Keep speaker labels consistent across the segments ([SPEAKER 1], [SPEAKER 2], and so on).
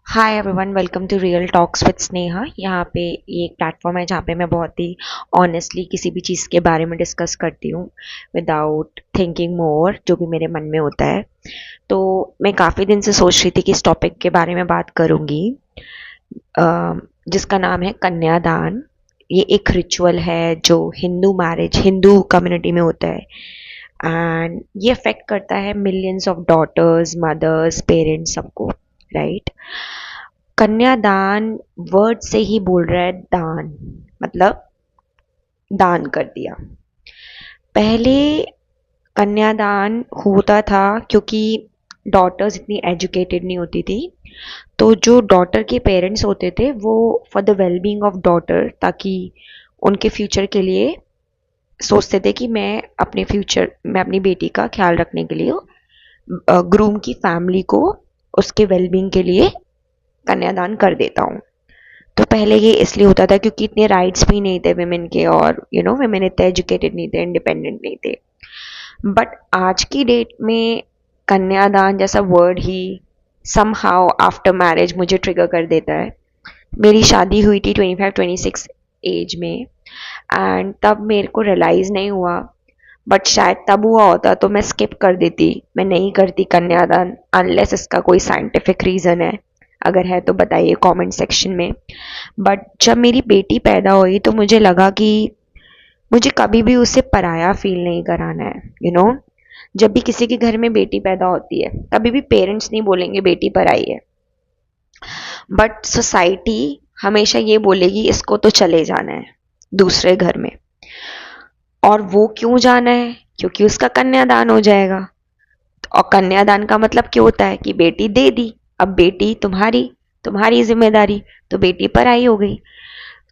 [SPEAKER 1] Hi everyone, welcome to real talks with Sneha. यहाँ पे ये एक प्लेटफॉर्म है जहाँ पे मैं बहुत ही ऑनेस्टली किसी भी चीज़ के बारे में डिस्कस करती हूँ विदाउट थिंकिंग मोर, जो भी मेरे मन में होता है। तो मैं काफ़ी दिन से सोच रही थी कि इस टॉपिक के बारे में बात करूँगी, जिसका नाम है कन्यादान। ये एक रिचुअल है जो हिंदू कम्युनिटी में होता है, एंड ये अफेक्ट करता है millions of daughters, mothers, parents, सबको, राइट। कन्यादान वर्ड से ही बोल रहा है दान, मतलब दान कर दिया। पहले कन्यादान होता था क्योंकि डॉटर्स इतनी एजुकेटेड नहीं होती थी, तो जो डॉटर के पेरेंट्स होते थे वो for the wellbeing of daughter, ताकि उनके फ्यूचर के लिए सोचते थे कि मैं अपनी बेटी का ख्याल रखने के लिए ग्रूम की फैमिली को उसके वेलबींग के लिए कन्यादान कर देता हूँ। तो पहले ये इसलिए होता था क्योंकि इतने राइट्स भी नहीं थे विमेन के, और विमेन इतने एजुकेटेड नहीं थे, इंडिपेंडेंट नहीं थे। बट आज की डेट में कन्यादान जैसा वर्ड ही समहाउ आफ्टर मैरिज मुझे ट्रिगर कर देता है। मेरी शादी हुई थी 25-26 एज में, एंड तब मेरे को रियलाइज़ नहीं हुआ, बट शायद तब हुआ होता तो मैं स्किप कर देती, मैं नहीं करती कन्यादान अनलेस इसका कोई साइंटिफिक रीज़न है। अगर है तो बताइए कमेंट सेक्शन में। बट जब मेरी बेटी पैदा हुई तो मुझे लगा कि मुझे कभी भी उसे पराया फील नहीं कराना है। जब भी किसी के घर में बेटी पैदा होती है कभी भी पेरेंट्स नहीं बोलेंगे बेटी पराई है, बट सोसाइटी हमेशा ये बोलेगी इसको तो चले जाना है दूसरे घर में। और वो क्यों जाना है? क्योंकि उसका कन्यादान हो जाएगा। और कन्यादान का मतलब क्यों होता है कि बेटी दे दी, अब बेटी तुम्हारी, तुम्हारी जिम्मेदारी, तो बेटी पराई हो गई।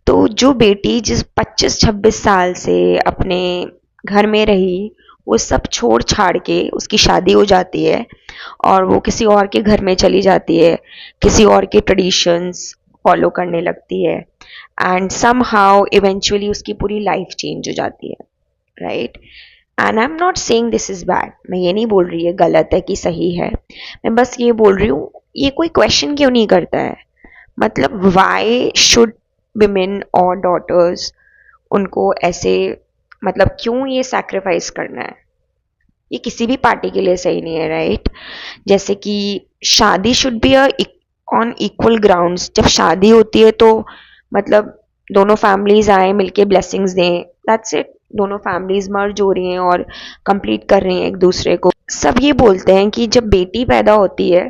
[SPEAKER 1] तो जो बेटी जिस 25-26 साल से अपने घर में रही, वो सब छोड़ छाड़ के उसकी शादी हो जाती है और वो किसी और के घर में चली जाती है, किसी और के ट्रेडिशंस फॉलो करने लगती है, एंड सम हाउ इवेंचुअली उसकी पूरी लाइफ चेंज हो जाती है, right. And I am not saying this is bad, मैं ये नहीं बोल रही है गलत है कि सही है, मैं बस ये बोल रही हूँ ये कोई क्वेश्चन क्यों नहीं करता है। मतलब वाई शुड विमेन और डॉटर्स उनको ऐसे, मतलब क्यों ये सैक्रिफाइस करना है? ये किसी भी पार्टी के लिए सही नहीं है, राइट। जैसे कि शादी should be on equal grounds. जब शादी होती है तो मतलब दोनों फैमिलीज आए मिलके ब्लेसिंग्स दें, दैट्स इट। दोनों फैमिलीज मर्ज हो रही हैं और कंप्लीट कर रही हैं एक दूसरे को। सब ये बोलते हैं कि जब बेटी पैदा होती है,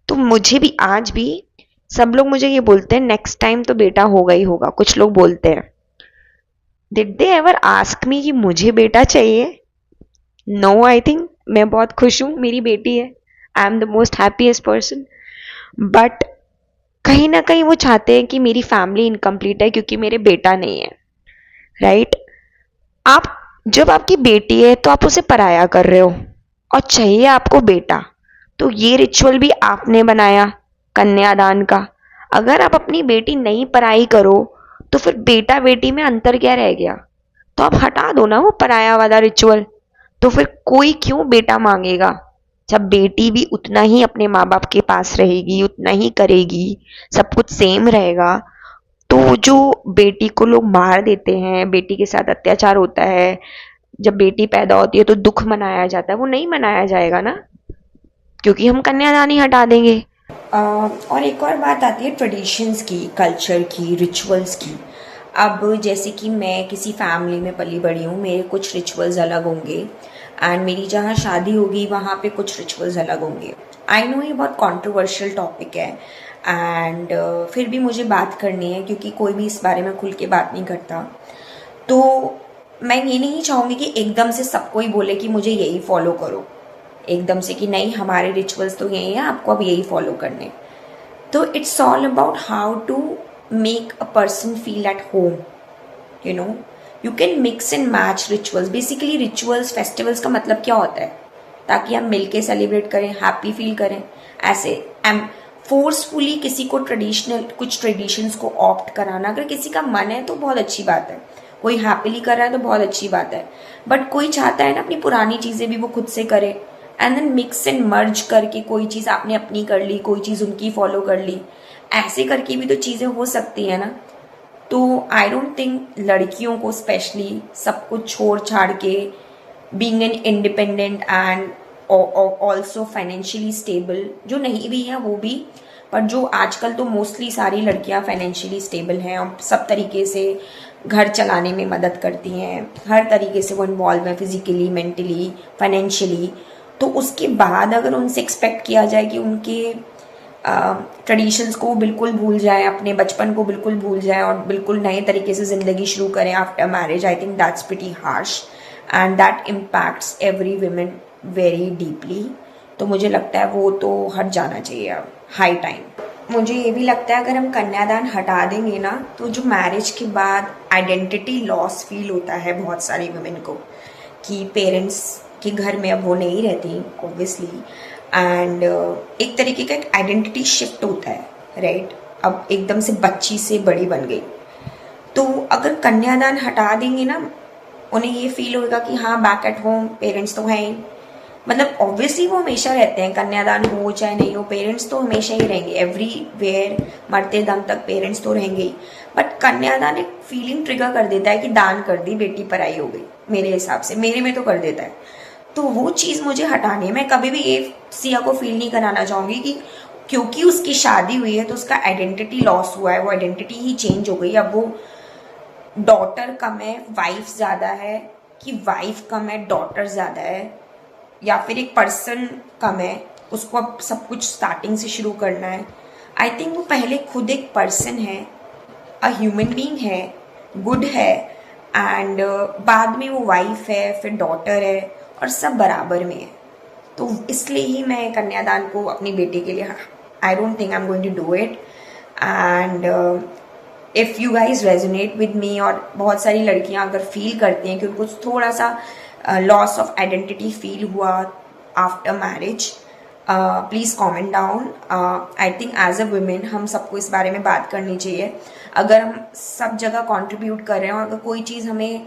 [SPEAKER 1] तो मुझे भी आज भी सब लोग मुझे ये बोलते हैं नेक्स्ट टाइम तो बेटा होगा ही होगा। कुछ लोग बोलते हैं, did they ever ask me कि मुझे बेटा चाहिए? नो, आई थिंक मैं बहुत खुश हूँ, मेरी बेटी है, I am the most happiest person. But कहीं ना कहीं वो चाहते हैं कि मेरी फैमिली इनकम्प्लीट है क्योंकि मेरे बेटा नहीं है, राइट। आप, जब आपकी बेटी है तो आप उसे पराया कर रहे हो, और चाहिए आपको बेटा, तो ये रिचुअल भी आपने बनाया कन्यादान का। अगर आप अपनी बेटी नहीं पराई करो तो फिर बेटा बेटी में अंतर क्या रह गया? तो आप हटा दो ना वो पराया वाला रिचुअल। तो फिर कोई क्यों बेटा मांगेगा जब बेटी भी उतना ही अपने माँ बाप के पास रहेगी, उतना ही करेगी, सब कुछ सेम रहेगा। तो जो बेटी को लोग मार देते हैं, बेटी के साथ अत्याचार होता है, जब बेटी पैदा होती है तो दुख मनाया जाता है, वो नहीं मनाया जाएगा ना, क्योंकि हम कन्यादान ही हटा देंगे।
[SPEAKER 2] और एक और बात आती है ट्रेडिशंस की, कल्चर की, रिचुअल्स की। अब जैसे कि मैं किसी फैमिली में पली बड़ी हूँ, मेरे कुछ रिचुअल्स अलग होंगे, एंड मेरी जहाँ शादी होगी वहाँ पे कुछ रिचुअल्स अलग होंगे। आई नो ये बहुत कंट्रोवर्शियल टॉपिक है, एंड फिर भी मुझे बात करनी है क्योंकि कोई भी इस बारे में खुल के बात नहीं करता। तो मैं ये नहीं चाहूँगी कि एकदम से सबको ही बोले कि मुझे यही फॉलो करो, एकदम से कि नहीं हमारे रिचुअल्स तो यही हैं, आपको अब यही फॉलो करने। तो it's all about how to make a person feel at home, you know. You can mix and match rituals. Basically rituals, festivals का मतलब क्या होता है? ताकि हम मिलके सेलिब्रेट करें, हैप्पी फील करें। ऐसे एम फोर्सफुली किसी को कुछ ट्रेडिशंस को ऑप्ट कराना, अगर किसी का मन है तो बहुत अच्छी बात है, कोई हैप्पीली कर रहा है तो बहुत अच्छी बात है। बट कोई चाहता है ना अपनी पुरानी चीज़ें भी वो खुद से करे, and then mix and merge करके कोई चीज़ आपने अपनी कर ली, कोई चीज़ उनकी फॉलो कर ली, ऐसे करके भी तो चीज़ें हो सकती है ना। तो आई डोंट थिंक लड़कियों को स्पेशली सब कुछ छोड़ छाड़ के being an independent and also financially stable, जो नहीं भी है वो भी, पर जो आजकल तो मोस्टली सारी लड़कियां फाइनेंशियली स्टेबल हैं और सब तरीके से घर चलाने में मदद करती हैं, हर तरीके से वो इन्वॉल्व है फिजिकली, मेंटली, फाइनेंशियली। तो उसके बाद अगर उनसे एक्सपेक्ट किया जाए कि उनके ट्रेडिशंस को बिल्कुल भूल जाए, अपने बचपन को बिल्कुल भूल जाए और बिल्कुल नए तरीके से ज़िंदगी शुरू करें after marriage, I think that's pretty harsh and that impacts every women very deeply. तो मुझे लगता है वो तो हट जाना चाहिए अब, हाई टाइम। मुझे ये भी लगता है अगर हम कन्यादान हटा देंगे ना, तो जो मैरिज के बाद आइडेंटिटी लॉस फील होता है बहुत सारी वुमेन को, कि पेरेंट्स के घर में अब वो नहीं रहती ऑब्वियसली, एंड एक तरीके का एक आइडेंटिटी शिफ्ट होता है, राइट। अब एकदम से बच्ची से बड़ी बन गई। तो अगर कन्यादान हटा देंगे ना, उन्हें ये फील होगा कि हाँ बैक एट होम पेरेंट्स तो हैं ही, मतलब ऑब्वियसली वो हमेशा रहते हैं, कन्यादान हो चाहे नहीं हो, पेरेंट्स तो हमेशा ही रहेंगे, एवरीवेयर, मरते दम तक पेरेंट्स तो रहेंगे ही। बट कन्यादान एक फीलिंग ट्रिगर कर देता है कि दान कर दी, बेटी पराई हो गई, मेरे हिसाब से, मेरे में तो कर देता है। तो वो चीज़ मुझे हटानी है। मैं कभी भी ये सिया को फील नहीं कराना चाहूँगी कि क्योंकि उसकी शादी हुई है तो उसका आइडेंटिटी लॉस हुआ है, वो आइडेंटिटी ही चेंज हो गई, अब वो डॉटर कम है वाइफ ज़्यादा है, कि वाइफ कम है डॉटर ज़्यादा है, या फिर एक पर्सन कम है, उसको अब सब कुछ स्टार्टिंग से शुरू करना है। आई थिंक वो पहले खुद एक पर्सन है, अ ह्यूमन बीइंग है, गुड है, एंड बाद में वो वाइफ है, फिर डॉटर है, और सब बराबर में है। तो इसलिए ही मैं कन्यादान को अपनी बेटी के लिए, I don't think I am going to do it. And if you guys resonate with me, और बहुत सारी लड़कियां अगर फील करती हैं कि उनको थोड़ा सा लॉस ऑफ आइडेंटिटी फील हुआ after marriage, please comment down. I think as a women हम सबको इस बारे में बात करनी चाहिए। अगर हम सब जगह कंट्रीब्यूट कर रहे हैं और अगर कोई चीज़ हमें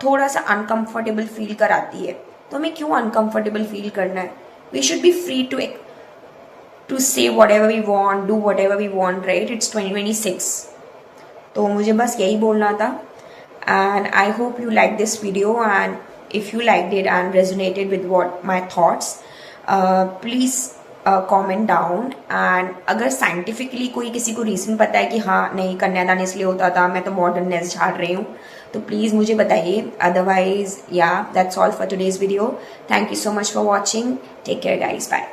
[SPEAKER 2] थोड़ा सा अनकंफर्टेबल फील कराती है, तो हमें क्यों अनकंफर्टेबल फील करना है? We should be free to say whatever we want, do whatever we want, right. It's 2026। तो मुझे बस यही बोलना था, and I hope you like this video, and if you liked it and resonated with what my thoughts, please comment down। and अगर scientifically कोई किसी को रीज़न पता है कि हाँ नहीं कन्यादान इसलिए होता था, मैं तो मॉडर्ननेस झाड़ रही हूँ, तो प्लीज़ मुझे बताइए। अदरवाइज या that's all for today's video. Thank you so much for watching. Take care guys, bye.